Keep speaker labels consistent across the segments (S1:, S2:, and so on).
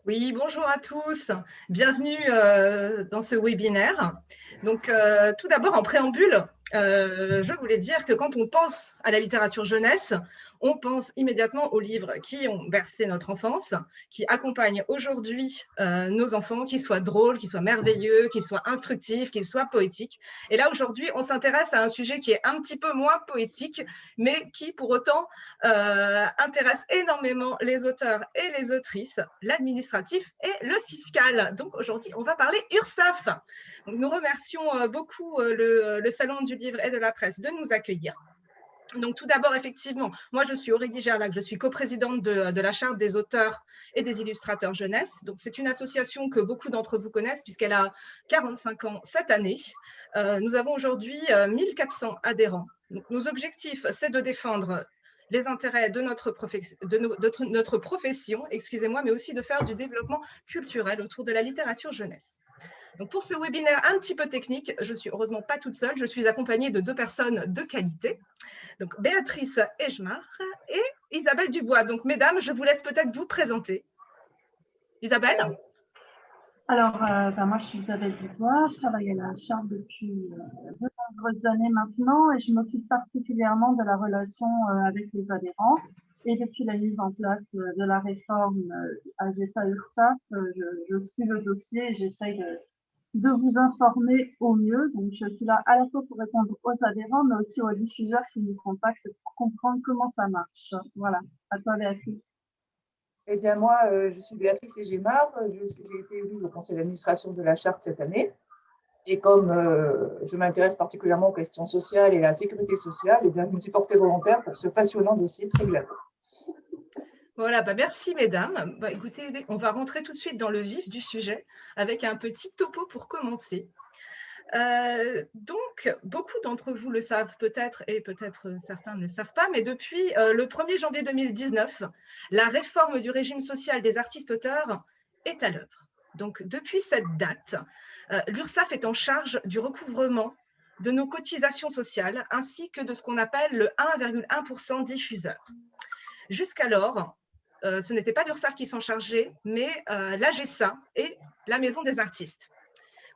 S1: Oui, bonjour à tous. Bienvenue dans ce webinaire. Donc, tout d'abord, en préambule, je voulais dire que quand on pense à la littérature jeunesse, on pense immédiatement aux livres qui ont bercé notre enfance, qui accompagnent aujourd'hui nos enfants, qu'ils soient drôles, qu'ils soient merveilleux, qu'ils soient instructifs, qu'ils soient poétiques. Et là, aujourd'hui, on s'intéresse à un sujet qui est un petit peu moins poétique, mais qui, pour autant, intéresse énormément les auteurs et les autrices, l'administratif et le fiscal. Donc aujourd'hui, on va parler URSSAF. Donc, nous remercions beaucoup le Salon du Livre et de la Presse de nous accueillir. Donc, tout d'abord, effectivement, moi, je suis Aurélie Gerlac, je suis coprésidente de la Charte des auteurs et des illustrateurs jeunesse. Donc, c'est une association que beaucoup d'entre vous connaissent puisqu'elle a 45 ans cette année. Nous avons aujourd'hui 1400 adhérents. Donc, nos objectifs, c'est de défendre les intérêts de notre profession, excusez-moi, mais aussi de faire du développement culturel autour de la littérature jeunesse. Donc pour ce webinaire un petit peu technique, je ne suis heureusement pas toute seule, je suis accompagnée de deux personnes de qualité. Donc Béatrice Ejmar et Isabelle Dubois. Donc mesdames, je vous laisse peut-être vous présenter. Isabelle?
S2: Moi, je suis Isabelle Dubois, je travaille à la Charte depuis de nombreuses années maintenant et je m'occupe particulièrement de la relation avec les adhérents. Et depuis la mise en place de la réforme AGESA-URSSAF, je suis le dossier et j'essaye de vous informer au mieux. Donc, je suis là à la fois pour répondre aux adhérents, mais aussi aux diffuseurs qui nous contactent pour comprendre comment ça marche. Voilà, à toi Béatrice.
S3: Eh bien, moi, je suis Béatrice Égémard. J'ai été élue au conseil d'administration de la Charte cette année. Et comme je m'intéresse particulièrement aux questions sociales et à la sécurité sociale, eh bien, je me suis portée volontaire pour ce passionnant dossier très glamour.
S1: Voilà, merci mesdames. Écoutez, on va rentrer tout de suite dans le vif du sujet avec un petit topo pour commencer. Donc, beaucoup d'entre vous le savent peut-être et peut-être certains ne le savent pas, mais depuis le 1er janvier 2019, la réforme du régime social des artistes-auteurs est à l'œuvre. Donc, depuis cette date, l'URSSAF est en charge du recouvrement de nos cotisations sociales ainsi que de ce qu'on appelle le 1,1% diffuseur. Jusqu'alors, ce n'était pas l'URSSAF qui s'en chargeait, mais l'AGESA et la Maison des artistes.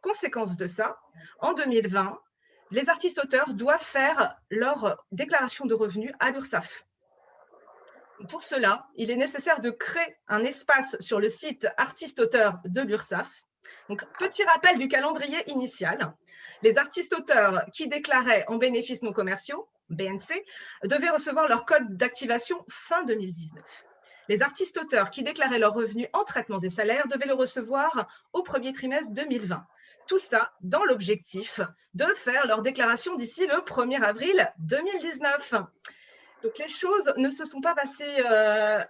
S1: Conséquence de ça, en 2020, les artistes-auteurs doivent faire leur déclaration de revenus à l'URSSAF. Pour cela, il est nécessaire de créer un espace sur le site artistes-auteurs de l'URSSAF. Donc, petit rappel du calendrier initial. Les artistes-auteurs qui déclaraient en bénéfices non commerciaux, BNC, devaient recevoir leur code d'activation fin 2019. Les artistes-auteurs qui déclaraient leurs revenus en traitements et salaires devaient le recevoir au premier trimestre 2020. Tout ça dans l'objectif de faire leur déclaration d'ici le 1er avril 2019. Donc les choses ne se sont pas passées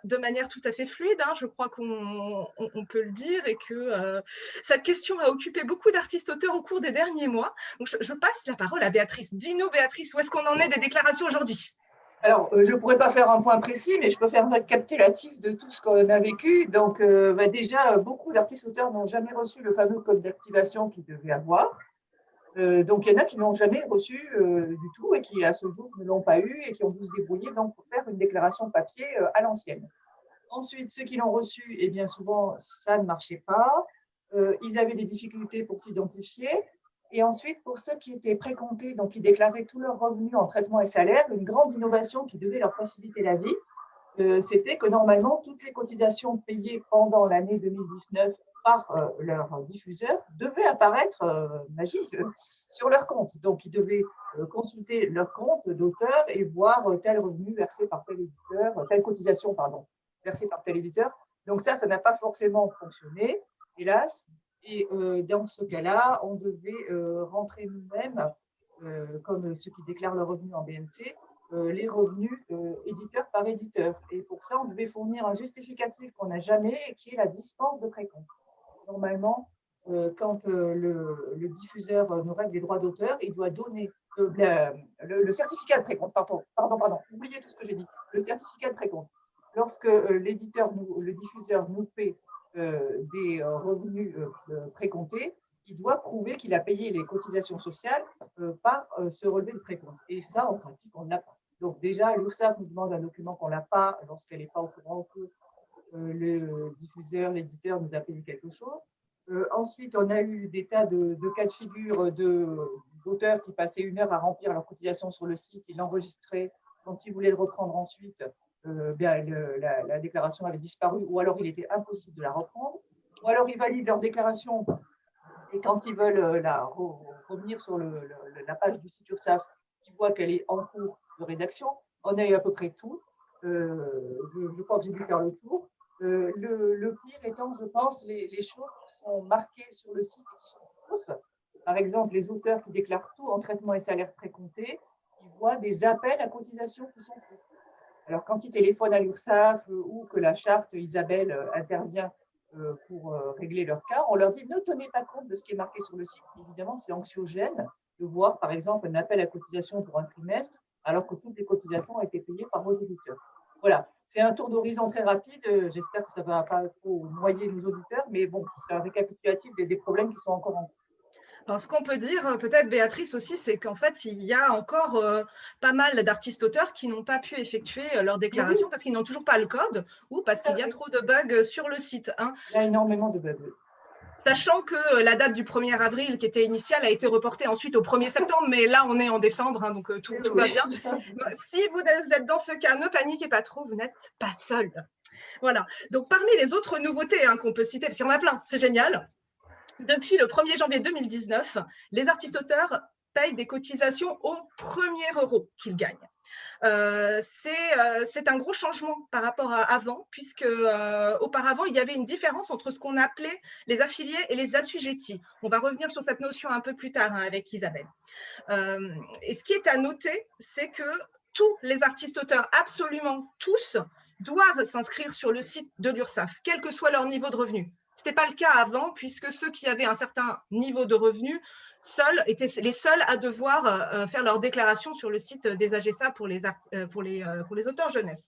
S1: de manière tout à fait fluide, je crois qu'on peut le dire, et que cette question a occupé beaucoup d'artistes-auteurs au cours des derniers mois. Donc je passe la parole à Béatrice. Dis-nous, Béatrice, où est-ce qu'on en est des déclarations aujourd'hui ?
S3: Alors, je ne pourrais pas faire un point précis, mais je peux faire un récapitulatif de tout ce qu'on a vécu. Donc, déjà, beaucoup d'artistes-auteurs n'ont jamais reçu le fameux code d'activation qu'ils devaient avoir. Donc, il y en a qui n'ont jamais reçu du tout et qui, à ce jour, ne l'ont pas eu et qui ont dû se débrouiller donc, pour faire une déclaration papier à l'ancienne. Ensuite, ceux qui l'ont reçu, eh bien souvent, ça ne marchait pas. Ils avaient des difficultés pour s'identifier. Et ensuite, pour ceux qui étaient précomptés, donc qui déclaraient tous leurs revenus en traitement et salaire, une grande innovation qui devait leur faciliter la vie, c'était que normalement, toutes les cotisations payées pendant l'année 2019 par leurs diffuseurs devaient apparaître magique sur leur compte. Donc, ils devaient consulter leur compte d'auteur et voir tel revenu versé par tel éditeur, telle cotisation, pardon, versée par tel éditeur. Donc ça n'a pas forcément fonctionné, hélas. Et dans ce cas-là, on devait rentrer nous-mêmes, comme ceux qui déclarent leurs revenus en BNC, les revenus éditeur par éditeur. Et pour ça, on devait fournir un justificatif qu'on n'a jamais, qui est la dispense de précompte. Normalement, quand le diffuseur nous règle les droits d'auteur, il doit donner le certificat de précompte. Pardon, oubliez tout ce que j'ai dit. Le certificat de précompte. Lorsque le diffuseur nous paie des revenus précomptés, il doit prouver qu'il a payé les cotisations sociales par ce relevé de précompte. Et ça, en pratique, on ne l'a pas. Donc déjà, l'URSSAF nous demande un document qu'on n'a pas lorsqu'elle n'est pas au courant que le diffuseur, l'éditeur nous a payé quelque chose. Ensuite, on a eu des tas de cas de figure d'auteurs qui passaient 1 heure à remplir leur cotisation sur le site, ils l'enregistraient. Quand ils voulaient le reprendre ensuite, la déclaration avait disparu, ou alors il était impossible de la reprendre, ou alors ils valident leur déclaration et quand ils veulent revenir sur la page du site URSSAF, tu vois qu'elle est en cours de rédaction. On a eu à peu près tout. Je crois que j'ai dû faire le tour. Le pire étant, je pense, les choses qui sont marquées sur le site et qui sont fausses. Par exemple, les auteurs qui déclarent tout en traitement et salaire précompté, ils voient des appels à cotisation qui sont faux. Alors, quand ils téléphonent à l'URSSAF ou que la charte Isabelle intervient pour régler leur cas, on leur dit ne tenez pas compte de ce qui est marqué sur le site. Évidemment, c'est anxiogène de voir, par exemple, un appel à cotisation pour un trimestre, alors que toutes les cotisations ont été payées par vos éditeurs. Voilà, c'est un tour d'horizon très rapide. J'espère que ça ne va pas trop noyer nos auditeurs, mais bon, c'est un récapitulatif des problèmes qui sont encore en cours.
S1: Alors, ce qu'on peut dire, peut-être, Béatrice aussi, c'est qu'en fait, il y a encore pas mal d'artistes-auteurs qui n'ont pas pu effectuer leur déclaration parce qu'ils n'ont toujours pas le code ou parce qu'il y a trop de bugs sur le site. Hein.
S3: Il y a énormément de bugs.
S1: Sachant que la date du 1er avril, qui était initiale, a été reportée ensuite au 1er septembre, mais là, on est en décembre, hein, donc tout va bien. Si vous êtes dans ce cas, ne paniquez pas trop, vous n'êtes pas seul. Voilà. Donc, parmi les autres nouveautés qu'on peut citer, parce qu'il y en a plein, c'est génial. Depuis le 1er janvier 2019, les artistes-auteurs payent des cotisations au premier euro qu'ils gagnent. C'est un gros changement par rapport à avant, puisque auparavant, il y avait une différence entre ce qu'on appelait les affiliés et les assujettis. On va revenir sur cette notion un peu plus tard avec Isabelle. Et ce qui est à noter, c'est que tous les artistes-auteurs, absolument tous, doivent s'inscrire sur le site de l'URSSAF, quel que soit leur niveau de revenu. Ce n'était pas le cas avant, puisque ceux qui avaient un certain niveau de revenu seuls étaient les seuls à devoir faire leur déclaration sur le site des AGSA pour les auteurs jeunesse.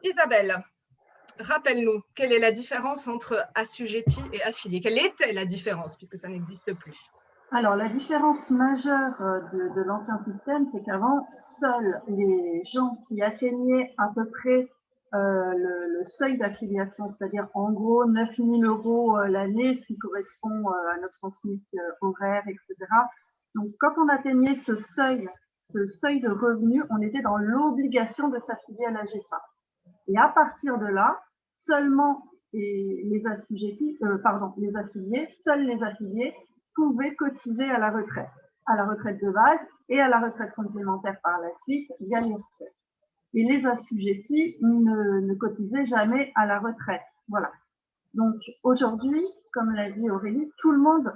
S1: Isabelle, rappelle-nous, quelle est la différence entre assujetti et affilié? Quelle était la différence, puisque ça n'existe plus?
S2: Alors, la différence majeure de l'ancien système, c'est qu'avant, seuls les gens qui atteignaient à peu près le seuil d'affiliation, c'est-à-dire en gros 9 000 € l'année, ce qui correspond à 900 SMIC horaires, etc. Donc, quand on atteignait ce seuil de revenu, on était dans l'obligation de s'affilier à la GSA. Et à partir de là, seulement les affiliés, seuls les affiliés pouvaient cotiser à la retraite de base et à la retraite complémentaire par la suite via l'URSSAF. Et les assujettis ne cotisaient jamais à la retraite. Voilà. Donc aujourd'hui, comme l'a dit Aurélie, tout le monde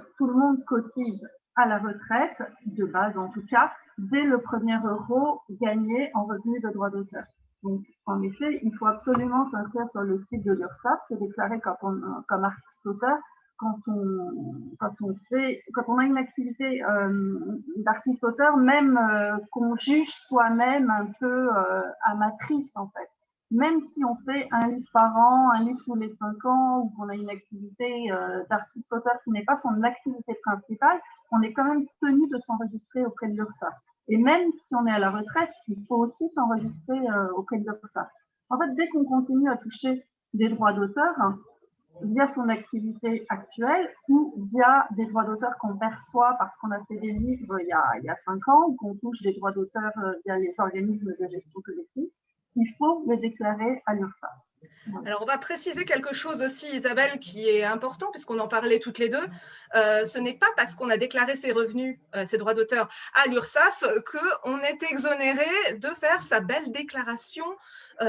S2: cotise à la retraite, de base en tout cas, dès le premier euro gagné en revenu de droit d'auteur. Donc, en effet, il faut absolument s'inscrire sur le site de l'URSSAF, se déclarer comme artiste-auteur. Quand on a une activité d'artiste-auteur, même qu'on juge soi-même un peu amatrice, en fait. Même si on fait un livre par an, un livre tous les 5 ans, ou qu'on a une activité d'artiste-auteur qui n'est pas son activité principale, on est quand même tenu de s'enregistrer auprès de l'URSSAF. Et même si on est à la retraite, il faut aussi s'enregistrer auprès de l'URSSAF. En fait, dès qu'on continue à toucher des droits d'auteur, via son activité actuelle ou via des droits d'auteur qu'on perçoit parce qu'on a fait des livres il y a 5 ans ou qu'on touche des droits d'auteur via les organismes de gestion collective, il faut les déclarer à l'URSSAF.
S1: Alors, on va préciser quelque chose aussi, Isabelle, qui est important, puisqu'on en parlait toutes les deux. Ce n'est pas parce qu'on a déclaré ses revenus, ses droits d'auteur à l'URSSAF qu'on est exonéré de faire sa belle déclaration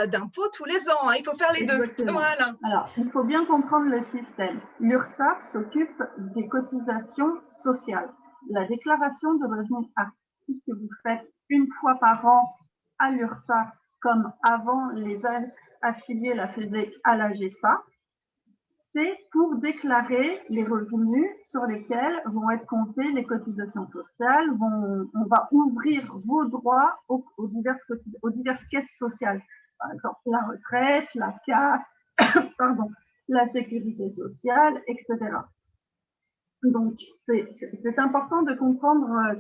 S1: d'impôt tous les ans. Il faut faire les deux.
S2: Voilà. Alors, il faut bien comprendre le système. L'URSSAF s'occupe des cotisations sociales. La déclaration de revenus artistiques que vous faites une fois par an à l'URSSAF, comme avant les affiliés la faisaient à la GSA, c'est pour déclarer les revenus sur lesquels vont être comptées les cotisations sociales. On va ouvrir vos droits aux diverses caisses sociales. Par exemple, la retraite, la CAF, la sécurité sociale, etc. Donc, c'est important de comprendre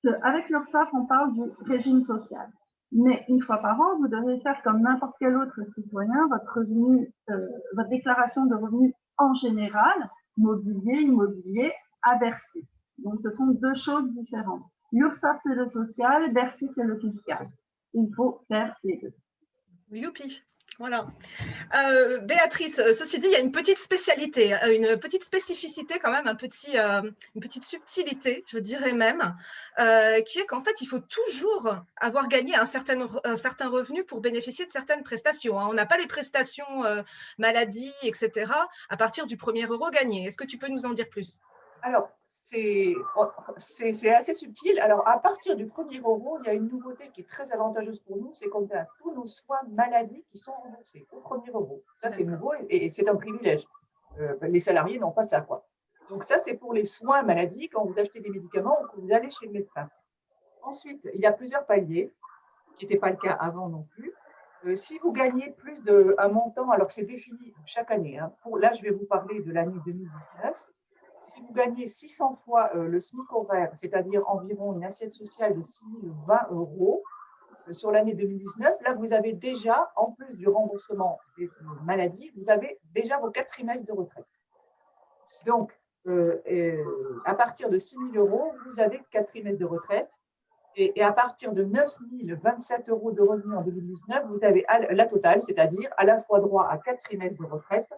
S2: qu'avec l'URSSAF, on parle du régime social. Mais une fois par an, vous devez faire comme n'importe quel autre citoyen votre revenu, votre déclaration de revenus en général, mobilier, immobilier, à Bercy. Donc, ce sont deux choses différentes. L'URSSAF, c'est le social, Bercy, c'est le fiscal. Il faut faire les deux.
S1: Youpi, voilà. Béatrice, ceci dit, il y a une petite spécialité, une petite spécificité quand même, une petite subtilité, je dirais même, qui est qu'en fait, il faut toujours avoir gagné un certain revenu pour bénéficier de certaines prestations. On n'a pas les prestations maladie, etc., à partir du premier euro gagné. Est-ce que tu peux nous en dire plus?
S3: Alors, c'est assez subtil. Alors, à partir du premier euro, il y a une nouveauté qui est très avantageuse pour nous, c'est qu'on a tous nos soins maladie qui sont remboursés au premier euro. Ça, c'est nouveau et c'est un privilège. Les salariés n'ont pas ça, quoi. Donc ça, c'est pour les soins maladie, quand vous achetez des médicaments ou que vous allez chez le médecin. Ensuite, il y a plusieurs paliers, qui n'était pas le cas avant non plus. Si vous gagnez plus d'un montant, alors c'est défini chaque année. Hein. Là, je vais vous parler de l'année 2019. Si vous gagnez 600 fois le SMIC horaire, c'est-à-dire environ une assiette sociale de 6 020 € sur l'année 2019, là, vous avez déjà, en plus du remboursement des maladies, vous avez déjà vos 4 trimestres de retraite. Donc, à partir de 6 000 €, vous avez 4 trimestres de retraite. Et à partir de 9 027 € de revenus en 2019, vous avez la totale, c'est-à-dire à la fois droit à 4 trimestres de retraite,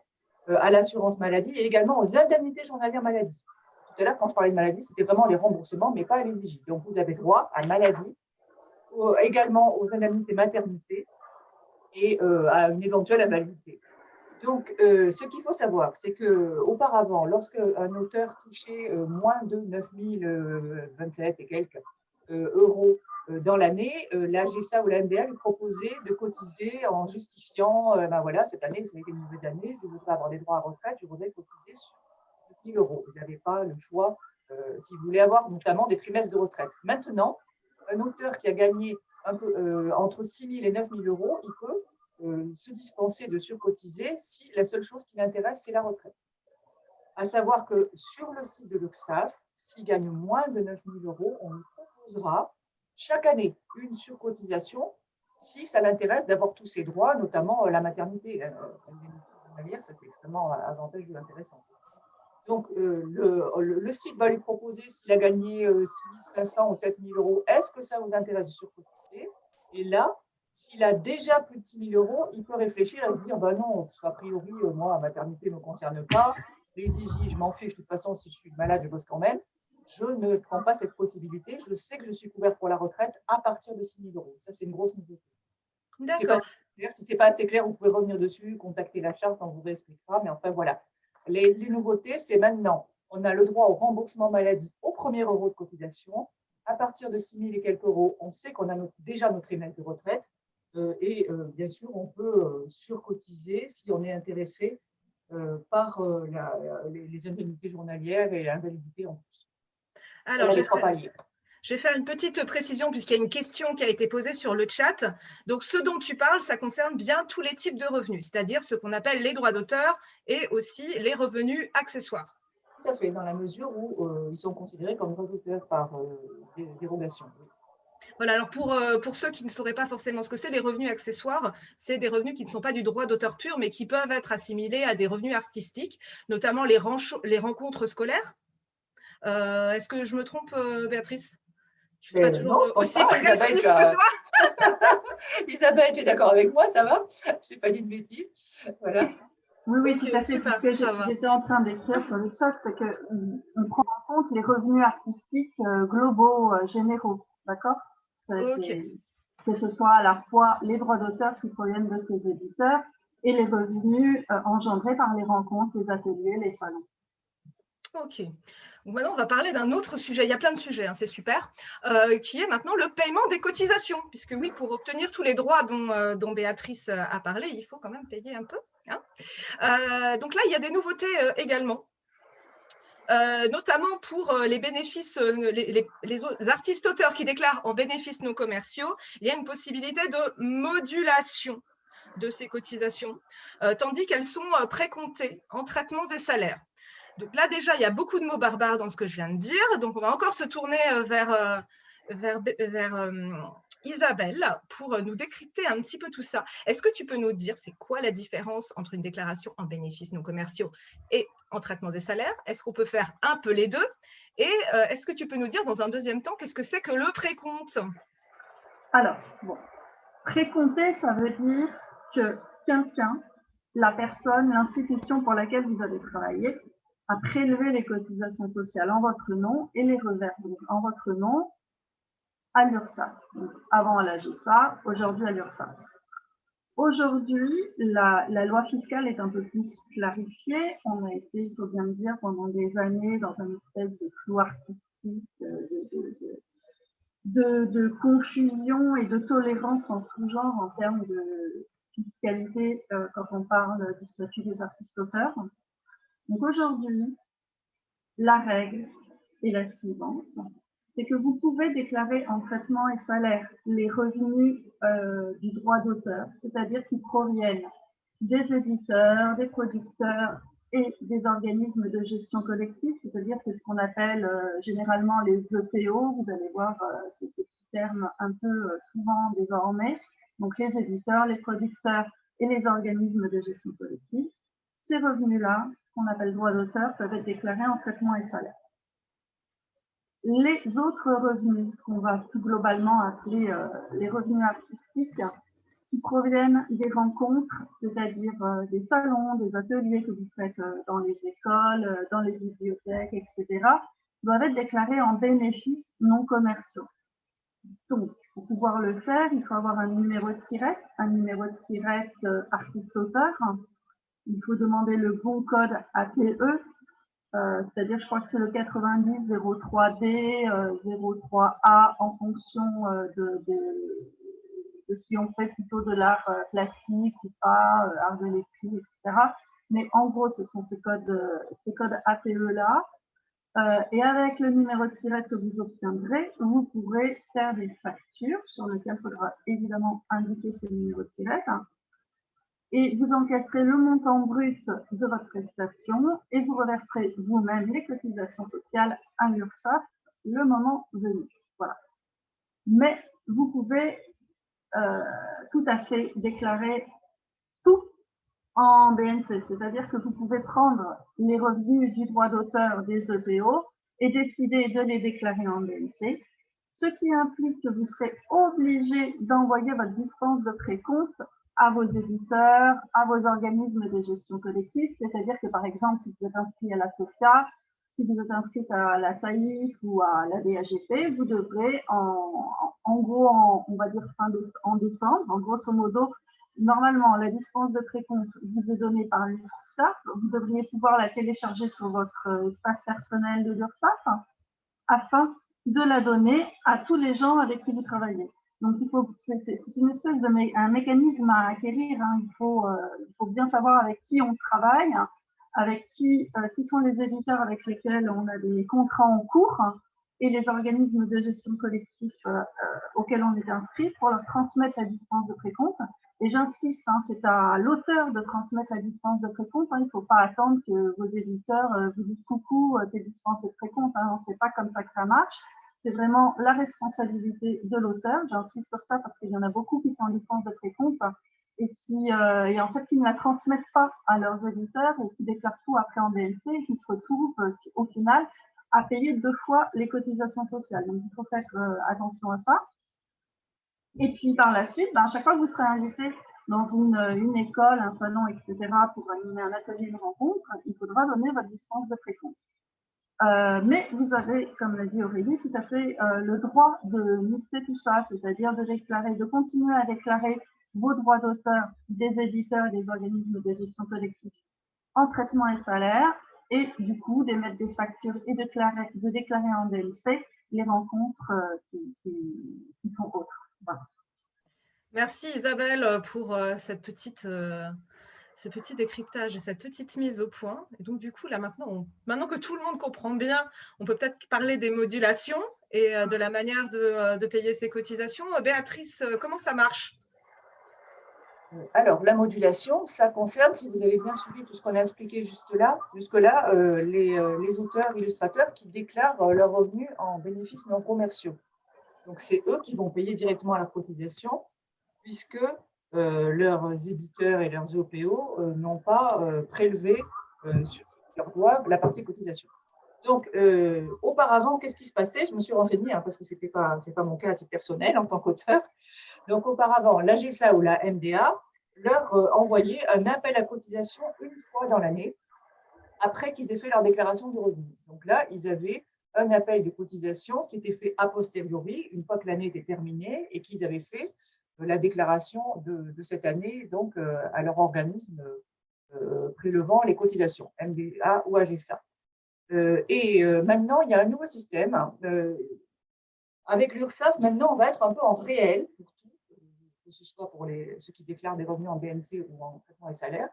S3: à l'assurance maladie et également aux indemnités journalières maladie. Tout à l'heure, quand je parlais de maladie, c'était vraiment les remboursements, mais pas les IJ. Donc, vous avez droit à maladie, également aux indemnités maternité et à une éventuelle invalidité. Donc, ce qu'il faut savoir, c'est qu'auparavant, lorsque un auteur touchait moins de 9 027 et quelques euros dans l'année, la GSA ou la MBA lui proposait de cotiser en justifiant, ben voilà, cette année, vous avez une nouvelle année, je voudrais avoir des droits à retraite, je voudrais cotiser sur 1 000 €. Vous n'avez pas le choix si vous voulez avoir notamment des trimestres de retraite. Maintenant, un auteur qui a gagné un peu, entre 6 000 et 9 000 €, il peut se dispenser de surcotiser si la seule chose qui l'intéresse, c'est la retraite. À savoir que sur le site de l'URSSAF, s'il gagne moins de 9 000 €, on lui proposera chaque année une surcotisation si ça l'intéresse d'avoir tous ses droits, notamment la maternité. Ça, c'est extrêmement avantageux et intéressant. Donc, le site va lui proposer, s'il a gagné 6 500 ou 7 000 €, est-ce que ça vous intéresse de surcotiser? Et là, s'il a déjà plus de 6 000 €, il peut réfléchir et se dire, ben non, a priori, moi, la maternité ne me concerne pas, les IJ, je m'en fiche, de toute façon, si je suis malade, je bosse quand même. Je ne prends pas cette possibilité, je sais que je suis couvert pour la retraite à partir de 6 000 €. Ça, c'est une grosse nouveauté.
S1: D'accord.
S3: Si ce n'est pas assez clair, vous pouvez revenir dessus, contacter la charte, on vous réexpliquera, mais enfin, voilà. Les nouveautés, c'est maintenant, on a le droit au remboursement maladie au premier euro de cotisation. À partir de 6 000 et quelques euros, on sait qu'on a déjà notre trimestre de retraite. Et bien sûr, on peut surcotiser si on est intéressé par les indemnités journalières et l'invalidité en plus.
S1: Alors, je vais faire une petite précision puisqu'il y a une question qui a été posée sur le chat. Donc, ce dont tu parles, ça concerne bien tous les types de revenus, c'est-à-dire ce qu'on appelle les droits d'auteur et aussi les revenus accessoires.
S3: Tout à fait, dans la mesure où ils sont considérés comme droits d'auteur par dérogation.
S1: Voilà, alors pour ceux qui ne sauraient pas forcément ce que c'est, les revenus accessoires, c'est des revenus qui ne sont pas du droit d'auteur pur, mais qui peuvent être assimilés à des revenus artistiques, notamment les rencontres scolaires. Est-ce que je me trompe, Béatrice? Je ne suis pas toujours aussi précise que toi.
S3: Isabelle, tu es d'accord avec moi, ça va? Je n'ai pas dit de bêtises. Voilà.
S2: Oui, tout à fait. Ce que j'étais en train d'écrire sur le chat, c'est qu'on prend en compte les revenus artistiques globaux, généraux, d'accord? Que ce soit à la fois les droits d'auteur qui proviennent de ces éditeurs et les revenus engendrés par les rencontres, les ateliers, les salons.
S1: Ok. Donc maintenant, on va parler d'un autre sujet. Il y a plein de sujets, hein, c'est super, qui est maintenant le paiement des cotisations. Puisque oui, pour obtenir tous les droits dont Béatrice a parlé, il faut quand même payer un peu. Hein. Donc là, il y a des nouveautés également. Notamment pour les bénéfices, les artistes auteurs qui déclarent en bénéfices non commerciaux, il y a une possibilité de modulation de ces cotisations, tandis qu'elles sont précomptées en traitements et salaires. Donc là, déjà, il y a beaucoup de mots barbares dans ce que je viens de dire. Donc, on va encore se tourner vers vers Isabelle pour nous décrypter un petit peu tout ça. Est-ce que tu peux nous dire c'est quoi la différence entre une déclaration en bénéfices non commerciaux et en traitements et salaires? Est-ce qu'on peut faire un peu les deux? Et est-ce que tu peux nous dire dans un deuxième temps qu'est-ce que c'est que le précompte?
S2: Alors, bon, précompter, ça veut dire que quelqu'un, la personne, l'institution pour laquelle vous avez travaillé, a prélevé les cotisations sociales en votre nom et les reverse en votre nom à l'URSSAF. Avant à la GISA, aujourd'hui à l'URSSAF. Aujourd'hui, la loi fiscale est un peu plus clarifiée. On a été, il faut bien le dire, pendant des années dans une espèce de flou artistique, de confusion et de tolérance en tout genre en termes de fiscalité quand on parle du statut des artistes-auteurs. Donc aujourd'hui, la règle est la suivante, c'est que vous pouvez déclarer en traitement et salaire les revenus du droit d'auteur, c'est-à-dire qui proviennent des éditeurs, des producteurs et des organismes de gestion collective, c'est-à-dire que ce qu'on appelle généralement les EPO, vous allez voir ce petit terme un peu souvent désormais, donc les éditeurs, les producteurs et les organismes de gestion collective. Ces revenus-là, qu'on appelle droit d'auteur, peuvent être déclarés en traitement et salaire. Les autres revenus, qu'on va plus globalement appeler les revenus artistiques, qui proviennent des rencontres, c'est-à-dire des salons, des ateliers que vous faites dans les écoles, dans les bibliothèques, etc., doivent être déclarés en bénéfices non commerciaux. Donc, pour pouvoir le faire, il faut avoir un numéro de tirette artiste-auteur. Il faut demander le bon code APE, c'est-à-dire, je crois que c'est le 90 03D, 03A en fonction de si on fait plutôt de l'art plastique ou pas, art de l'écrit, etc. Mais en gros, ce sont ces codes APE-là. Et avec le numéro de tirette que vous obtiendrez, vous pourrez faire des factures sur lesquelles il faudra évidemment indiquer ce numéro de tirette. Et vous encaisserez le montant brut de votre prestation et vous reverserez vous-même les cotisations sociales à l'URSSAF le moment venu. Voilà. Mais vous pouvez tout à fait déclarer tout en BNC, c'est-à-dire que vous pouvez prendre les revenus du droit d'auteur des EPO et décider de les déclarer en BNC, ce qui implique que vous serez obligé d'envoyer votre dispense de précompte à vos éditeurs, à vos organismes de gestion collective, c'est-à-dire que par exemple, si vous êtes inscrit à la SOCA, si vous êtes inscrit à la SAIF ou à la DAGP, vous devrez en gros, on va dire en décembre, en grosso modo, normalement, la dispense de précompte vous est donnée par l'URSSAF, vous devriez pouvoir la télécharger sur votre espace personnel de l'URSSAF afin de la donner à tous les gens avec qui vous travaillez. Donc, c'est une espèce un mécanisme à acquérir. Hein. Il faut bien savoir avec qui on travaille, avec qui sont les éditeurs avec lesquels on a des contrats en cours et les organismes de gestion collective auxquels on est inscrit pour leur transmettre la dispense de précompte. Et j'insiste, hein, c'est à l'auteur de transmettre la dispense de précompte. Hein. Il ne faut pas attendre que vos éditeurs vous disent coucou, t'es dispensé de précompte. Hein. C'est pas comme ça que ça marche. C'est vraiment la responsabilité de l'auteur. J'insiste sur ça parce qu'il y en a beaucoup qui sont en dispense de précompte et et en fait qui ne la transmettent pas à leurs éditeurs et qui déclarent tout après en BNC et qui se retrouvent au final à payer 2 fois les cotisations sociales. Donc il faut faire attention à ça. Et puis par la suite, à chaque fois que vous serez invité dans une école, un salon, etc., pour animer un atelier de rencontre, il faudra donner votre dispense de précompte. Mais vous avez, comme l'a dit Aurélie, tout à fait le droit de mixer tout ça, c'est-à-dire de continuer à déclarer vos droits d'auteur des éditeurs et des organismes de gestion collective en traitement et salaire, et du coup d'émettre des factures et de déclarer en DLC les rencontres qui sont autres. Voilà.
S1: Merci Isabelle pour ce petit décryptage et cette petite mise au point. Et donc du coup, là maintenant que tout le monde comprend bien, on peut peut-être parler des modulations et de la manière de payer ses cotisations. Béatrice, comment ça marche?
S3: Alors, la modulation, ça concerne, si vous avez bien suivi tout ce qu'on a expliqué jusque-là, les auteurs, illustrateurs qui déclarent leurs revenus en bénéfices non commerciaux. Donc, c'est eux qui vont payer directement la cotisation puisque leurs éditeurs et leurs OPO n'ont pas prélevé sur leur doivent la partie cotisation. Donc, auparavant, qu'est-ce qui se passait? Je me suis renseignée, hein, parce que ce n'est pas mon cas à titre personnel en tant qu'auteur. Donc, auparavant, l'AGESA ou la MDA leur envoyait un appel à cotisation une fois dans l'année, après qu'ils aient fait leur déclaration de revenus. Donc là, ils avaient un appel de cotisation qui était fait a posteriori, une fois que l'année était terminée, et qu'ils avaient fait la déclaration de cette année donc, à leur organisme prélevant les cotisations, MDA ou AGESA. Maintenant, il y a un nouveau système. Avec l'URSSAF, maintenant, on va être un peu en réel, pour tout, que ce soit pour ceux qui déclarent des revenus en BNC ou en traitement des salaires.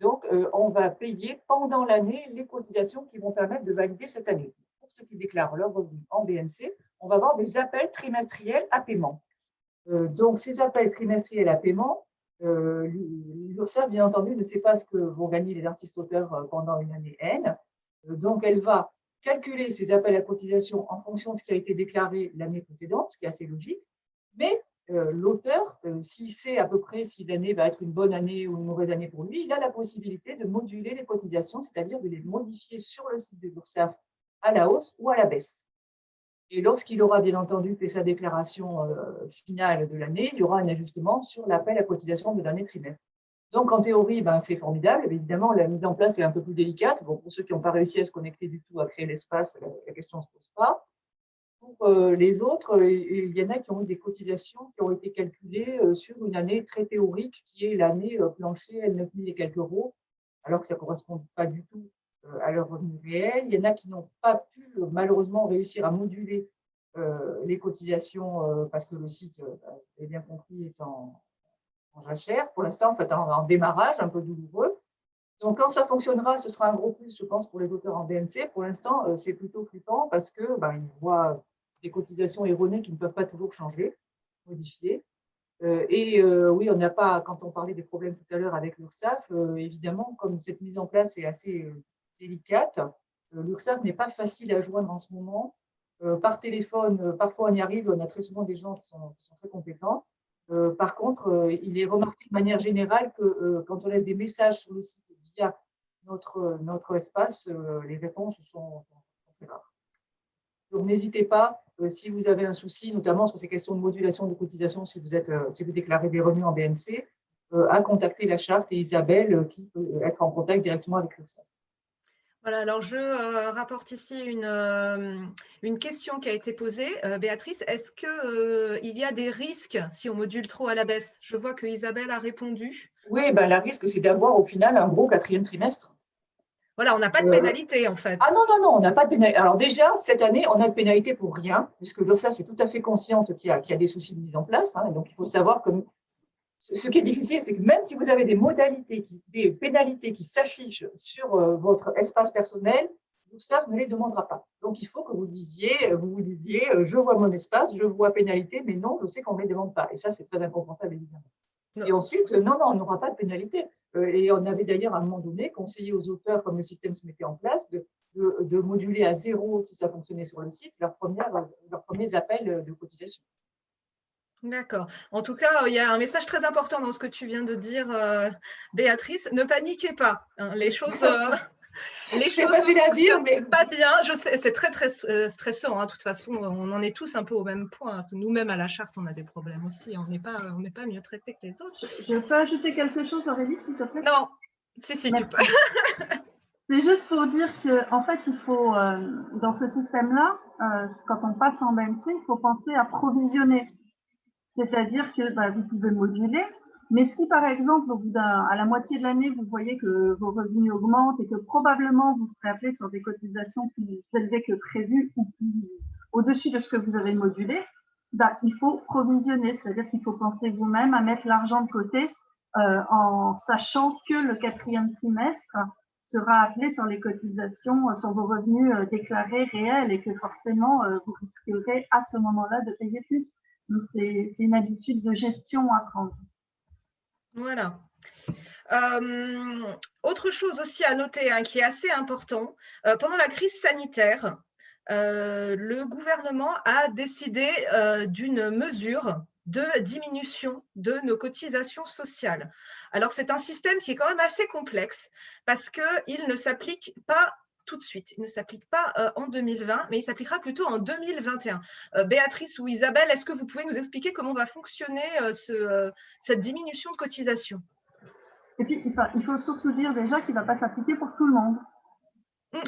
S3: Donc, on va payer pendant l'année les cotisations qui vont permettre de valider cette année. Pour ceux qui déclarent leurs revenus en BNC, on va avoir des appels trimestriels à paiement. Donc, ces appels trimestriels à paiement, l'URSSAF, bien entendu, ne sait pas ce que vont gagner les artistes-auteurs pendant une année N. Donc, elle va calculer ces appels à cotisation en fonction de ce qui a été déclaré l'année précédente, ce qui est assez logique. Mais l'auteur, s'il sait à peu près si l'année va être une bonne année ou une mauvaise année pour lui, il a la possibilité de moduler les cotisations, c'est-à-dire de les modifier sur le site de l'URSSAF à la hausse ou à la baisse. Et lorsqu'il aura bien entendu fait sa déclaration finale de l'année, il y aura un ajustement sur l'appel à cotisation de l'année trimestre. Donc, en théorie, c'est formidable. Évidemment, la mise en place est un peu plus délicate. Bon, pour ceux qui n'ont pas réussi à se connecter du tout, à créer l'espace, la question ne se pose pas. Pour les autres, il y en a qui ont eu des cotisations qui ont été calculées sur une année très théorique, qui est l'année plancher, 9 000 et quelques euros, alors que ça ne correspond pas du tout à leur revenu réel. Il y en a qui n'ont pas pu, malheureusement, réussir à moduler les cotisations parce que le site, vous avez bien compris, est en jachère. Pour l'instant, en fait, en démarrage, un peu douloureux. Donc, quand ça fonctionnera, ce sera un gros plus, je pense, pour les auteurs en BNC. Pour l'instant, c'est plutôt flippant parce qu'ils voient des cotisations erronées qui ne peuvent pas toujours changer, modifier. Oui, on n'a pas, quand on parlait des problèmes tout à l'heure avec l'URSSAF, évidemment, comme cette mise en place est assez délicate, l'URSSAF n'est pas facile à joindre en ce moment. Par téléphone, parfois on y arrive, on a très souvent des gens qui sont très compétents. Par contre, il est remarqué de manière générale que quand on laisse des messages sur le site via notre espace, les réponses sont très rares. Donc, n'hésitez pas, si vous avez un souci, notamment sur ces questions de modulation de cotisation, si vous déclarez des revenus en BNC, à contacter la charte et Isabelle qui peut être en contact directement avec l'URSSAF.
S1: Voilà, alors je rapporte ici une question qui a été posée. Béatrice, est-ce qu'il y a des risques si on module trop à la baisse? Je vois que Isabelle a répondu.
S3: Oui, le risque, c'est d'avoir au final un gros 4e trimestre.
S1: Voilà, on n'a pas de pénalité en fait.
S3: Ah non, on n'a pas de pénalité. Alors déjà, cette année, on a de pénalité pour rien, puisque l'URSSAF est tout à fait consciente qu'il y a des soucis de mise en place. Hein, donc, il faut savoir que ce qui est difficile, c'est que même si vous avez des pénalités qui s'affichent sur votre espace personnel, l'URSSAF ne les demandera pas. Donc, il faut que vous vous disiez, je vois mon espace, je vois pénalité, mais non, je sais qu'on ne les demande pas. Et ça, c'est très inconfortable, évidemment. Non. Et ensuite, non, on n'aura pas de pénalité. Et on avait d'ailleurs à un moment donné conseillé aux auteurs, comme le système se mettait en place, de moduler à 0, si ça fonctionnait sur le site, leurs premiers appels de cotisation.
S1: D'accord. En tout cas, il y a un message très important dans ce que tu viens de dire, Béatrice. Ne paniquez pas. Hein, les choses
S3: c'est facile à dire, mais
S1: pas bien. Je sais, c'est très stressant. Hein. De toute façon, on en est tous un peu au même point. Nous-mêmes à la charte, on a des problèmes aussi. On n'est pas mieux traités que les autres.
S2: Je peux ajouter quelque chose, Aurélie, s'il te plaît?
S1: Non. Si, tu peux.
S2: C'est juste pour dire que, en fait, il faut, dans ce système-là, quand on passe en BNC, il faut penser à provisionner. C'est-à-dire que vous pouvez moduler, mais si par exemple, à la moitié de l'année, vous voyez que vos revenus augmentent et que probablement vous serez appelé sur des cotisations plus élevées que prévues ou plus au-dessus de ce que vous avez modulé, il faut provisionner, c'est-à-dire qu'il faut penser vous-même à mettre l'argent de côté en sachant que le 4e trimestre sera appelé sur les cotisations, sur vos revenus déclarés réels et que forcément vous risquerez à ce moment-là de payer plus. Donc, c'est une habitude de gestion à prendre.
S1: Voilà. Autre chose aussi à noter, hein, qui est assez important, pendant la crise sanitaire, le gouvernement a décidé d'une mesure de diminution de nos cotisations sociales. Alors, c'est un système qui est quand même assez complexe parce qu'il ne s'applique pas tout de suite. Il ne s'applique pas en 2020, mais il s'appliquera plutôt en 2021. Béatrice ou Isabelle, est-ce que vous pouvez nous expliquer comment va fonctionner cette diminution de cotisation?
S2: Et puis, il faut surtout dire déjà qu'il ne va pas s'appliquer pour tout le monde.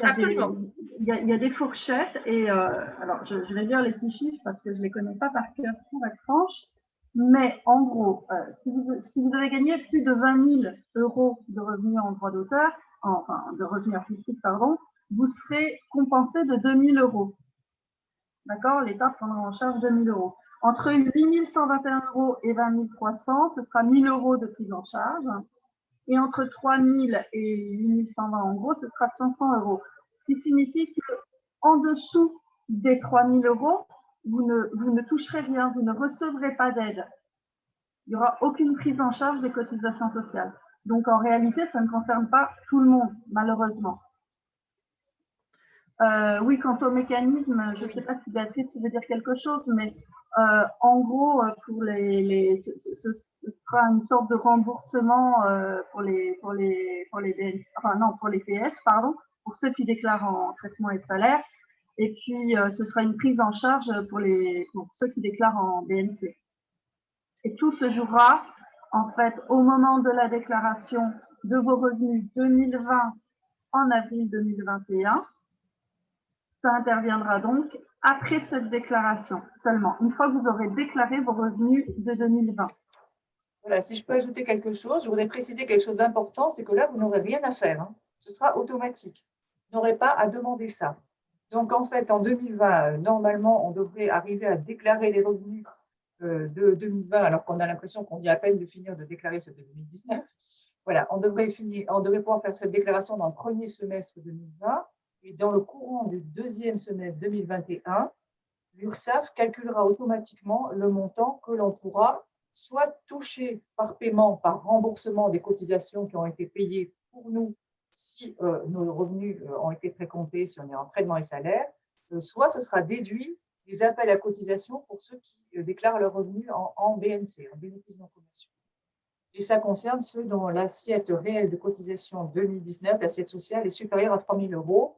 S1: Absolument.
S2: Il y a des fourchettes et alors je vais dire les petits chiffres parce que je ne les connais pas par cœur pour être franche, mais en gros, si vous avez gagné plus de 20 000 euros de revenus en droit d'auteur, enfin de revenus artistiques, pardon, vous serez compensé de 2 000 euros. D'accord? L'État prendra en charge 2 000 euros. Entre 8 121 euros et 20 300, ce sera 1 000 euros de prise en charge. Et entre 3 000 et 8 120, en gros, ce sera 500 euros. Ce qui signifie qu'en dessous des 3 000 euros, vous ne toucherez rien, vous ne recevrez pas d'aide. Il n'y aura aucune prise en charge des cotisations sociales. Donc, en réalité, ça ne concerne pas tout le monde, malheureusement. Oui, quant au mécanisme, je ne sais pas si Béatrice veut dire quelque chose, mais en gros, pour ce sera une sorte de remboursement pour les PS, pardon, pour ceux qui déclarent en traitement et salaire, et puis ce sera une prise en charge pour ceux qui déclarent en BNC. Et tout se jouera en fait au moment de la déclaration de vos revenus 2020 en avril 2021. Ça interviendra donc après cette déclaration seulement, une fois que vous aurez déclaré vos revenus de 2020.
S3: Voilà, si je peux ajouter quelque chose, je voudrais préciser quelque chose d'important, c'est que là, vous n'aurez rien à faire. Hein. Ce sera automatique. Vous n'aurez pas à demander ça. Donc, en fait, en 2020, normalement, on devrait arriver à déclarer les revenus de 2020, alors qu'on a l'impression qu'on vient à peine de finir de déclarer ceux de 2019. Voilà, on devrait pouvoir faire cette déclaration dans le premier semestre 2020 et dans le courant du deuxième semestre 2021, l'URSSAF calculera automatiquement le montant que l'on pourra soit toucher par paiement, par remboursement des cotisations qui ont été payées pour nous si nos revenus ont été précomptés, si on est en traitement et salaire, soit ce sera déduit des appels à cotisation pour ceux qui déclarent leurs revenus en BNC, en bénéfice non commerciaux. Et ça concerne ceux dont l'assiette réelle de cotisation 2019, l'assiette sociale, est supérieure à 3 000 euros.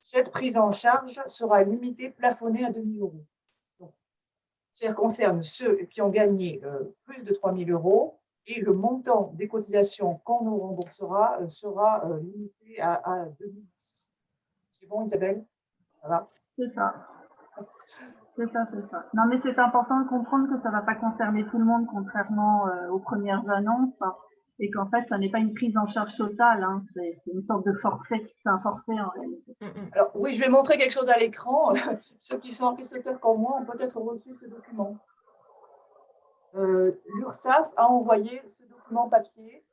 S3: Cette prise en charge sera limitée, plafonnée à 2 000 euros. Donc, ça concerne ceux qui ont gagné plus de 3 000 euros et le montant des cotisations qu'on nous remboursera sera limité à 2 000 euros. C'est bon, Isabelle? Ça va?
S2: C'est ça. C'est ça, c'est ça. Non, mais c'est important de comprendre que ça ne va pas concerner tout le monde, contrairement aux premières annonces, hein, et qu'en fait, ça n'est pas une prise en charge totale, hein, c'est une sorte de forfait, c'est un forfait en réalité.
S3: Alors, oui, je vais montrer quelque chose à l'écran. Ceux qui sont artistes-auteurs comme moi ont peut-être reçu ce document. L'URSSAF a envoyé ce document papier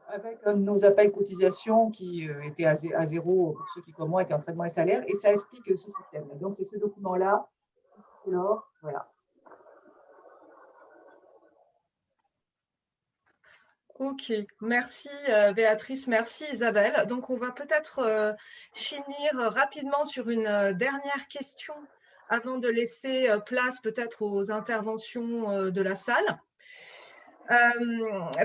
S3: avec nos appels cotisations qui étaient à zéro pour ceux qui, comme moi, étaient en traitement et salaire, et ça explique ce système. Donc, c'est ce document-là. Alors, voilà.
S1: Ok, merci Béatrice, merci Isabelle. Donc, on va peut-être finir rapidement sur une dernière question avant de laisser place peut-être aux interventions de la salle.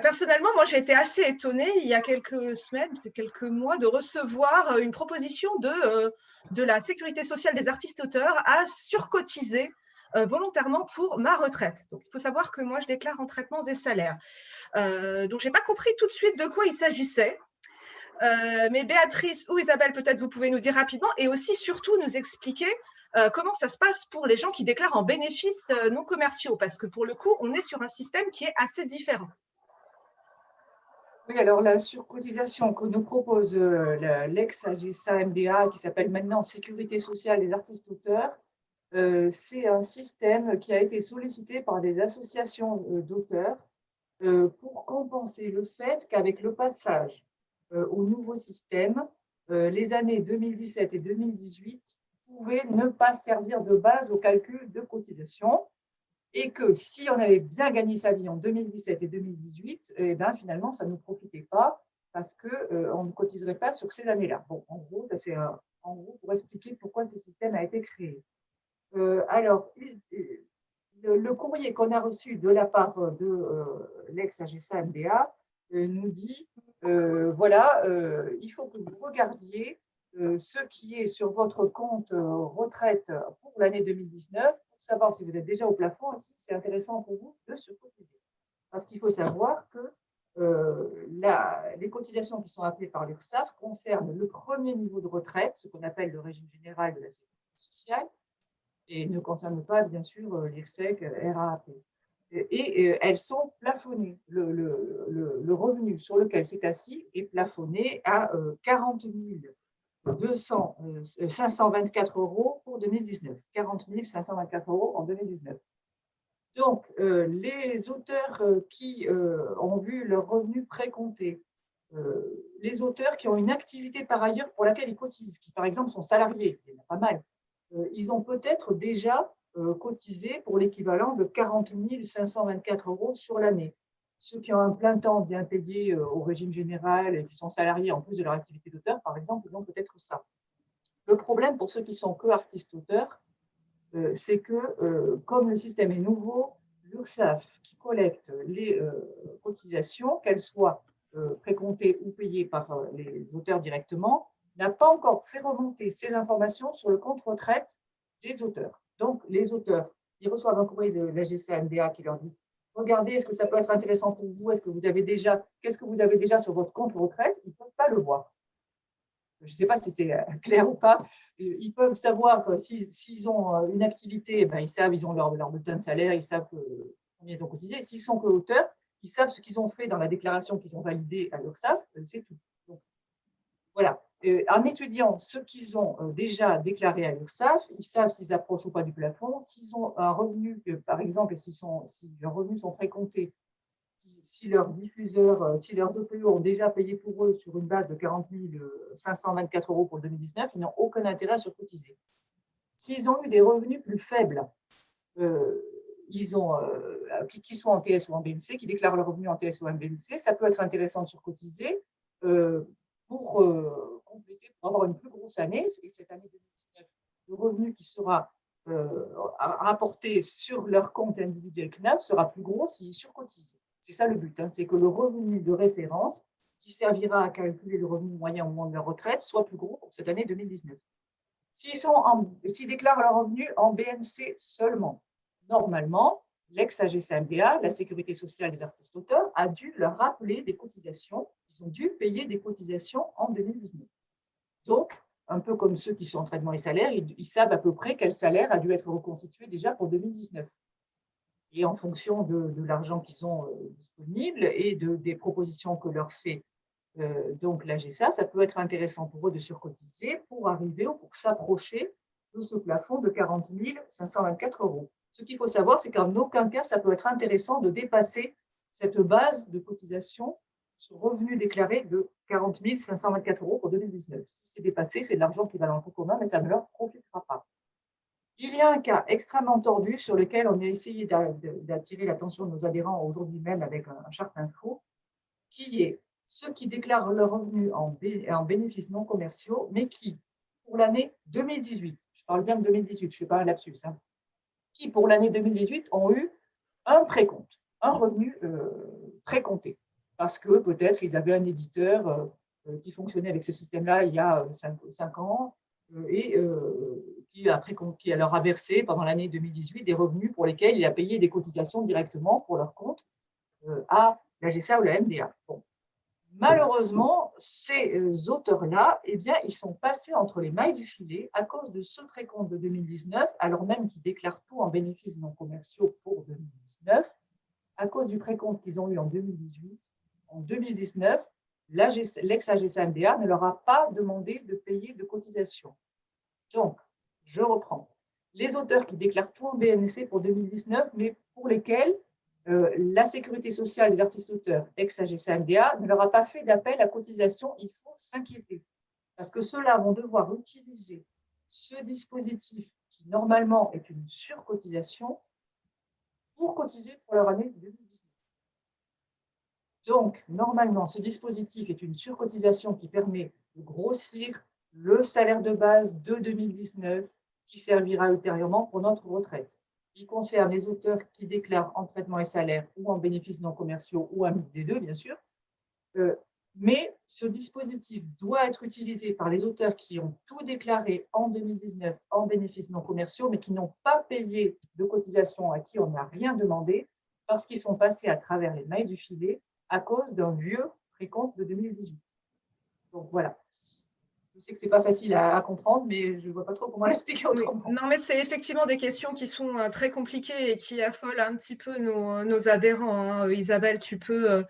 S1: Personnellement, moi, j'ai été assez étonnée il y a quelques semaines, peut-être quelques mois, de recevoir une proposition de la Sécurité sociale des artistes-auteurs à surcotiser volontairement pour ma retraite. Donc, il faut savoir que moi, je déclare en traitements et salaires. Donc, je n'ai pas compris tout de suite de quoi il s'agissait. Mais Béatrice ou Isabelle, peut-être vous pouvez nous dire rapidement et aussi surtout nous expliquer comment ça se passe pour les gens qui déclarent en bénéfices non commerciaux, parce que pour le coup, on est sur un système qui est assez différent.
S3: Oui, alors la surcotisation que nous propose l'ex-AGSA-MDA, qui s'appelle maintenant Sécurité sociale des artistes-auteurs, c'est un système qui a été sollicité par des associations d'auteurs pour compenser le fait qu'avec le passage au nouveau système, les années 2017 et 2018 pouvaient ne pas servir de base au calcul de cotisation et que si on avait bien gagné sa vie en 2017 et 2018, eh ben, finalement, ça ne nous profitait pas parce qu'on ne cotiserait pas sur ces années-là. Bon, en gros, c'est en gros, pour expliquer pourquoi ce système a été créé. Alors, le courrier qu'on a reçu de la part de l'ex-AGSA MDA nous dit, voilà, il faut que vous regardiez ce qui est sur votre compte retraite pour l'année 2019 pour savoir si vous êtes déjà au plafond et si c'est intéressant pour vous de surcotiser. Parce qu'il faut savoir que les cotisations qui sont appelées par l'URSSAF concernent le premier niveau de retraite, ce qu'on appelle le régime général de la sécurité sociale, et ne concernent pas, bien sûr, l'IRSEC, RAAP. Et elles sont plafonnées. Le revenu sur lequel c'est assis est plafonné à 40 524 € pour 2019. 40 524 € en 2019. Donc, les auteurs qui ont vu leur revenu précompté, les auteurs qui ont une activité par ailleurs pour laquelle ils cotisent, qui par exemple sont salariés, il y en a pas mal, ils ont peut-être déjà cotisé pour l'équivalent de 40 524 € sur l'année. Ceux qui ont un plein temps bien payé au régime général et qui sont salariés en plus de leur activité d'auteur, par exemple, ils ont peut-être ça. Le problème pour ceux qui sont que artistes-auteurs, c'est que comme le système est nouveau, l'URSSAF qui collecte les cotisations, qu'elles soient précomptées ou payées par les auteurs directement, n'a pas encore fait remonter ces informations sur le compte retraite des auteurs. Donc, les auteurs, ils reçoivent un courrier de l'AGSA MDA qui leur dit « Regardez, est-ce que ça peut être intéressant pour vous? Est-ce que vous avez déjà, qu'est-ce que vous avez déjà sur votre compte retraite ?» Ils ne peuvent pas le voir. Je ne sais pas si c'est clair ou pas. Ils peuvent savoir s'ils ont une activité, ben, ils savent, ils ont leur bulletin de salaire, ils savent combien ils ont cotisé. S'ils sont co-auteurs, ils savent ce qu'ils ont fait dans la déclaration qu'ils ont validée à l'URSSAF, c'est tout. Donc, voilà. En étudiant ce qu'ils ont déjà déclaré à l'URSSAF, ils savent s'ils approchent ou pas du plafond. S'ils ont un revenu, par exemple, si leurs revenus sont précomptés, si leurs diffuseurs, si leurs OPE ont déjà payé pour eux sur une base de 40 524 € pour 2019, ils n'ont aucun intérêt à surcotiser. S'ils ont eu des revenus plus faibles, qui soient en TS ou en BNC, qui déclarent leurs revenus en TS ou en BNC, ça peut être intéressant de surcotiser pour compléter, pour avoir une plus grosse année. Et cette année 2019, le revenu qui sera rapporté sur leur compte individuel CNAF sera plus gros s'ils surcotisent. C'est ça le but, hein, c'est que le revenu de référence qui servira à calculer le revenu moyen au moment de leur retraite soit plus gros pour cette année 2019. S'ils déclarent leur revenu en BNC seulement, normalement, l'ex-AGSA MDA, la sécurité sociale des artistes-auteurs, a dû leur rappeler des cotisations. Ils ont dû payer des cotisations en 2019. Donc, un peu comme ceux qui sont en traitement et salaires, ils savent à peu près quel salaire a dû être reconstitué déjà pour 2019. Et en fonction de l'argent qu'ils ont disponible et des propositions que leur fait donc l'AGSA, ça peut être intéressant pour eux de surcotiser pour arriver ou pour s'approcher de ce plafond de 40 524 €. Ce qu'il faut savoir, c'est qu'en aucun cas, ça peut être intéressant de dépasser cette base de cotisation sur revenu déclaré de 40 524 € pour 2019. Si c'est dépassé, c'est de l'argent qui va dans le pot commun, mais ça ne leur profitera pas. Il y a un cas extrêmement tordu sur lequel on a essayé d'attirer l'attention de nos adhérents aujourd'hui même avec un charte info, qui est ceux qui déclarent leurs revenus en bénéfices non commerciaux, mais qui, pour l'année 2018, je parle bien de 2018, je ne fais pas un lapsus, hein, qui, pour l'année 2018, ont eu un précompte, un revenu précompté, parce que peut-être ils avaient un éditeur qui fonctionnait avec ce système-là il y a 5 ans, et qui leur a versé pendant l'année 2018 des revenus pour lesquels il a payé des cotisations directement pour leur compte à l'AGSA ou la MDA. Bon. Malheureusement, ces auteurs-là, eh bien, ils sont passés entre les mailles du filet à cause de ce précompte de 2019, alors même qu'ils déclarent tout en bénéfices non commerciaux pour 2019, à cause du précompte qu'ils ont eu en 2018. En 2019, l'ex-AGSA MDA ne leur a pas demandé de payer de cotisation. Donc, je reprends. Les auteurs qui déclarent tout en BNC pour 2019, mais pour lesquels la sécurité sociale des artistes-auteurs, ex-AGSA MDA, ne leur a pas fait d'appel à cotisation, il faut s'inquiéter. Parce que ceux-là vont devoir utiliser ce dispositif qui, normalement, est une surcotisation pour cotiser pour leur année 2019. Donc, normalement, ce dispositif est une surcotisation qui permet de grossir le salaire de base de 2019 qui servira ultérieurement pour notre retraite, qui concerne les auteurs qui déclarent en traitement et salaire ou en bénéfices non commerciaux ou un mix des deux, bien sûr. Mais ce dispositif doit être utilisé par les auteurs qui ont tout déclaré en 2019 en bénéfices non commerciaux, mais qui n'ont pas payé de cotisation, à qui on n'a rien demandé, parce qu'ils sont passés à travers les mailles du filet à cause d'un vieux précompte de 2018. Donc voilà. Je sais que ce n'est pas facile à comprendre, mais je ne vois pas trop comment l'expliquer
S1: Oui.
S3: autrement.
S1: Non, mais c'est effectivement des questions qui sont très compliquées et qui affolent un petit peu nos adhérents, hein. Isabelle, tu peux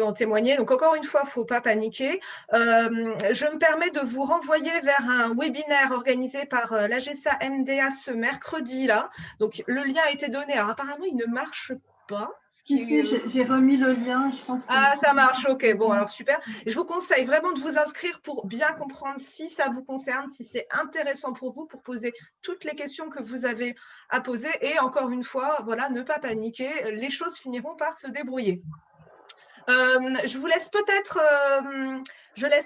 S1: en témoigner. Donc, encore une fois, il ne faut pas paniquer. Je me permets de vous renvoyer vers un webinaire organisé par l'AGESA MDA ce mercredi-là. Donc, le lien a été donné. Alors, apparemment, il ne marche pas.
S2: Si, j'ai remis le lien, je pense que…
S1: Ah, ça marche, ok. Bon, alors super. Je vous conseille vraiment de vous inscrire pour bien comprendre si ça vous concerne, si c'est intéressant pour vous, pour poser toutes les questions que vous avez à poser. Et encore une fois, voilà, ne pas paniquer. Les choses finiront par se débrouiller. Je laisse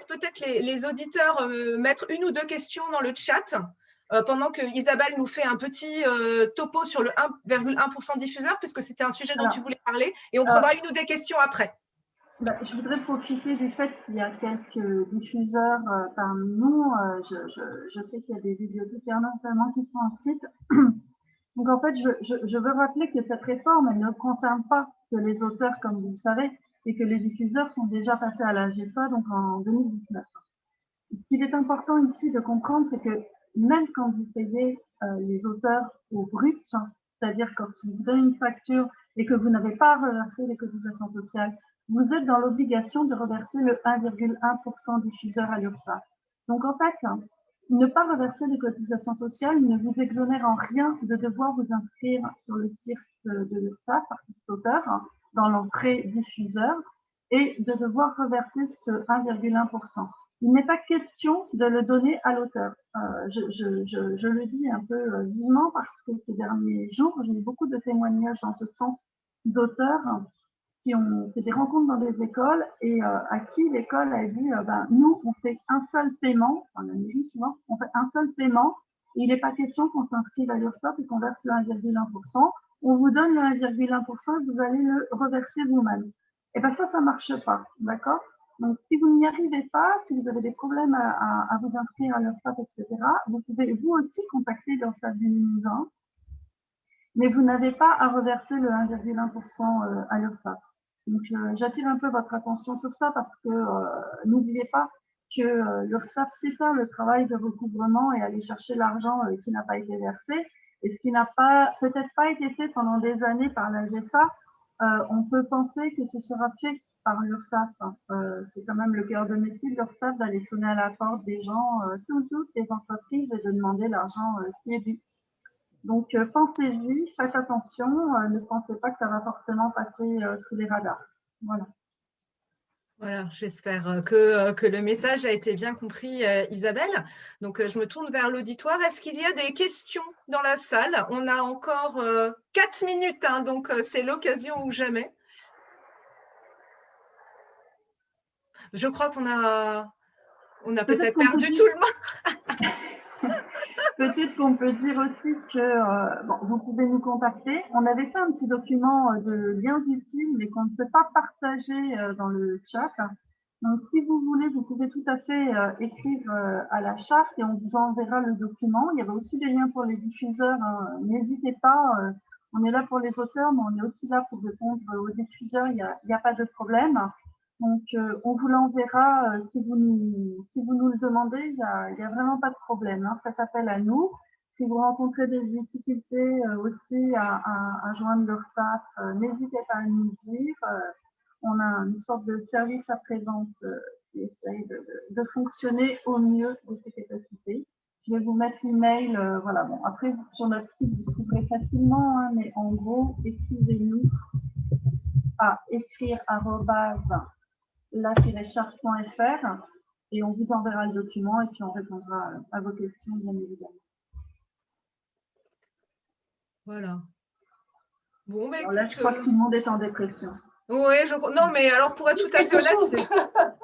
S1: peut-être les auditeurs mettre une ou deux questions dans le chat pendant que Isabelle nous fait un petit topo sur le 1,1% diffuseur, puisque c'était un sujet dont tu voulais parler, et on prendra une ou deux questions après.
S2: Je voudrais profiter du fait qu'il y a quelques diffuseurs parmi nous. Je sais qu'il y a des bibliothécaires notamment qui sont inscrites. Donc en fait, je veux rappeler que cette réforme, elle ne concerne pas que les auteurs, comme vous le savez, et que les diffuseurs sont déjà passés à la GESA, donc en 2019. Ce qu'il est important ici de comprendre, c'est que même quand vous payez les auteurs au brut, c'est-à-dire quand vous donnez une facture et que vous n'avez pas reversé les cotisations sociales, vous êtes dans l'obligation de reverser le 1,1% diffuseur à l'URSSAF. Donc en fait, ne pas reverser les cotisations sociales ne vous exonère en rien de devoir vous inscrire sur le site de l'URSSAF, artiste auteur, dans l'entrée diffuseur, et de devoir reverser ce 1,1%. Il n'est pas question de le donner à l'auteur. Je le dis un peu vivement parce que ces derniers jours, j'ai eu beaucoup de témoignages dans ce sens d'auteurs qui ont fait des rencontres dans des écoles et à qui l'école a dit nous, on fait un seul paiement, enfin la mairie souvent, on fait un seul paiement et il n'est pas question qu'on s'inscrive à l'URSSAF et qu'on verse le 1,1%. On vous donne le 1,1% et vous allez le reverser vous-même. Et bien ça marche pas, d'accord? Donc, si vous n'y arrivez pas, si vous avez des problèmes à vous inscrire à l'URSSAF, etc., vous pouvez vous aussi contacter l'URSSAF du Limousin, mais vous n'avez pas à reverser le 1,1% à l'URSSAF. Donc, j'attire un peu votre attention sur ça parce que n'oubliez pas que l'URSSAF sait faire le travail de recouvrement et aller chercher l'argent qui n'a pas été versé et ce qui n'a pas peut-être pas été fait pendant des années par la GESA. On peut penser que ce sera fait par l'URSSAF. C'est quand même le cœur de métier de l'URSSAF d'aller sonner à la porte des gens, toutes les entreprises, et de demander l'argent qui est dû. Donc, pensez-y, faites attention, ne pensez pas que ça va forcément passer sous les radars. Voilà.
S1: Voilà, j'espère que le message a été bien compris, Isabelle. Donc, je me tourne vers l'auditoire. Est-ce qu'il y a des questions dans la salle? On a encore 4 minutes, hein, donc c'est l'occasion ou jamais. Je crois qu'on a peut-être perdu tout le monde.
S2: Peut-être qu'on peut dire aussi que vous pouvez nous contacter. On avait fait un petit document de liens utiles, mais qu'on ne peut pas partager dans le chat. Donc, si vous voulez, vous pouvez tout à fait écrire à la charte et on vous enverra le document. Il y avait aussi des liens pour les diffuseurs. Hein. N'hésitez pas. On est là pour les auteurs, mais on est aussi là pour répondre aux diffuseurs. Il n'y a pas de problème. Donc, on vous l'enverra si vous nous le demandez. Il y a vraiment pas de problème. Hein. Faites appel à nous. Si vous rencontrez des difficultés aussi à joindre l'URSSAF, n'hésitez pas à nous dire. On a une sorte de service après-vente qui essaye de fonctionner au mieux de ses capacités. Je vais vous mettre l'email. Voilà. Bon, après, sur notre site, vous trouverez facilement, hein, mais en gros, écrivez-nous à écrire la-charte.fr et on vous enverra le document et puis on répondra à vos questions, bien évidemment.
S1: Voilà. Bon, bah, écoute,
S2: là, je crois que tout le monde est en dépression.
S1: Oui, non, mais alors pour être tout à fait
S3: Quelque
S1: honnête,
S3: chose.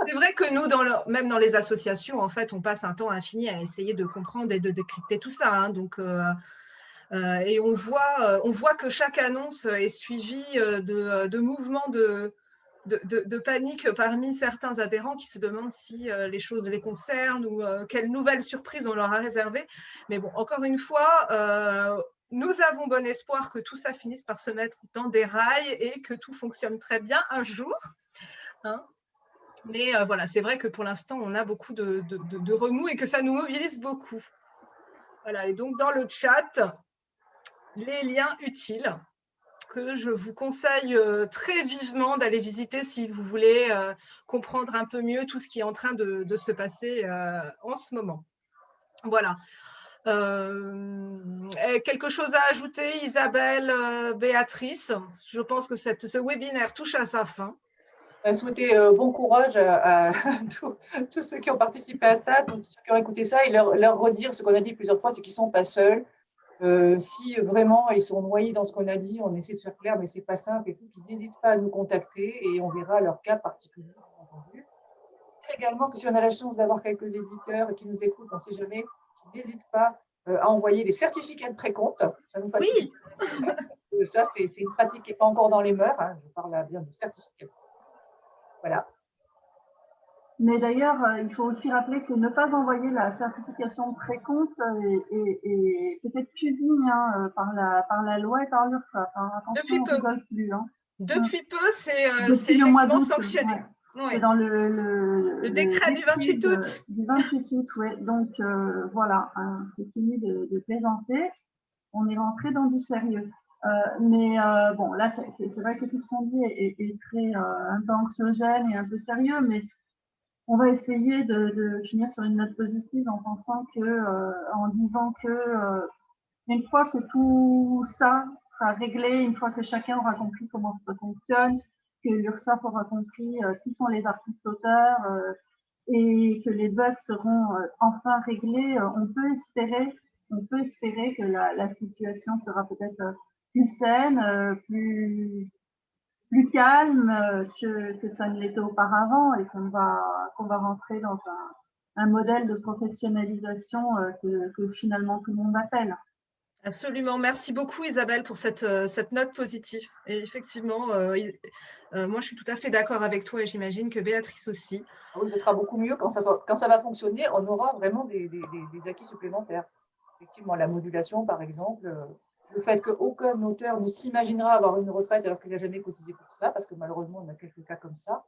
S1: c'est vrai que nous, même dans les associations, en fait, on passe un temps infini à essayer de comprendre et de décrypter tout ça, hein. Donc, et on voit que chaque annonce est suivie de mouvements de panique parmi certains adhérents qui se demandent si les choses les concernent ou quelles nouvelles surprises on leur a réservées. Mais bon, encore une fois, nous avons bon espoir que tout ça finisse par se mettre dans des rails et que tout fonctionne très bien un jour, hein. Mais voilà, c'est vrai que pour l'instant, on a beaucoup de remous et que ça nous mobilise beaucoup. Voilà, et donc dans le chat, les liens utiles que je vous conseille très vivement d'aller visiter si vous voulez comprendre un peu mieux tout ce qui est en train de se passer en ce moment. Voilà. Quelque chose à ajouter, Isabelle, Béatrice? Je pense que ce webinaire touche à sa fin.
S3: Souhaiter bon courage à tous ceux qui ont participé à ça, tous ceux qui ont écouté ça, et leur redire ce qu'on a dit plusieurs fois, c'est qu'ils ne sont pas seuls. Si vraiment ils sont noyés dans ce qu'on a dit, on essaie de faire clair, mais ce n'est pas simple et tout, qu'ils n'hésitent pas à nous contacter et on verra leur cas particulier, bien entendu. Également que si on a la chance d'avoir quelques éditeurs qui nous écoutent, on ne sait jamais, qu'ils n'hésitent pas à envoyer les certificats de précompte. Ça nous facilite. Oui. Ça, c'est une pratique qui n'est pas encore dans les mœurs, hein. Je parle là bien de certificats. Voilà.
S2: Mais d'ailleurs, il faut aussi rappeler que ne pas envoyer la certification de précompte est peut-être puni par la loi et par l'URSSAF. Attention,
S1: Depuis peu.
S2: On rigole plus, hein.
S1: Depuis peu, c'est
S2: Depuis le mois
S1: effectivement
S2: d'août,
S1: sanctionné.
S2: Ouais. C'est dans le
S1: décret du 28 août.
S2: Du 28 août, oui. Donc voilà, hein, c'est fini de plaisanter. On est rentré dans du sérieux. Mais bon, là, c'est vrai que tout ce qu'on dit est très un peu anxiogène et un peu sérieux, mais on va essayer de finir sur une note positive en pensant que, en disant que une fois que tout ça sera réglé, une fois que chacun aura compris comment ça fonctionne, que l'URSSAF aura compris qui sont les artistes auteurs et que les bugs seront enfin réglés, on peut espérer que la situation sera peut-être plus saine, plus calme que ça ne l'était auparavant et qu'on va rentrer dans un modèle de professionnalisation que finalement tout le monde appelle.
S1: Absolument. Merci beaucoup, Isabelle, pour cette note positive. Et effectivement, moi, je suis tout à fait d'accord avec toi et j'imagine que Béatrice aussi.
S3: Oui, ce sera beaucoup mieux quand ça va fonctionner. On aura vraiment des acquis supplémentaires. Effectivement, la modulation, par exemple, le fait qu'aucun auteur ne s'imaginera avoir une retraite alors qu'il n'a jamais cotisé pour ça, parce que malheureusement, on a quelques cas comme ça.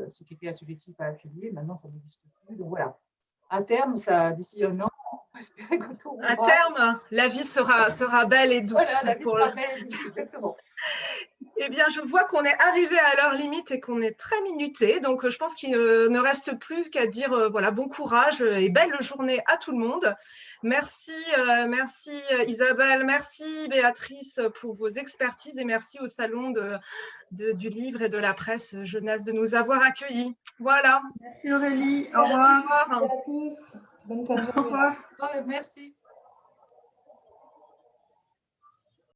S3: Ce qui était assujetti par affilié, maintenant, ça n'existe plus. Donc voilà. À terme, d'ici un an, on peut espérer que tout roulera.
S1: À terme, la vie sera belle et douce.
S3: Voilà, la vie sera belle et douce, exactement.
S1: Eh bien, je vois qu'on est arrivé à l'heure limite et qu'on est très minuté. Donc, je pense qu'il ne reste plus qu'à dire voilà, bon courage et belle journée à tout le monde. Merci, merci Isabelle, merci Béatrice pour vos expertises et merci au Salon du Livre et de la Presse Jeunesse de nous avoir accueillis. Voilà.
S2: Merci Aurélie. Au revoir.
S1: Au revoir.
S4: Merci à tous. Bonne fin de journée.
S2: Au revoir.
S3: Merci.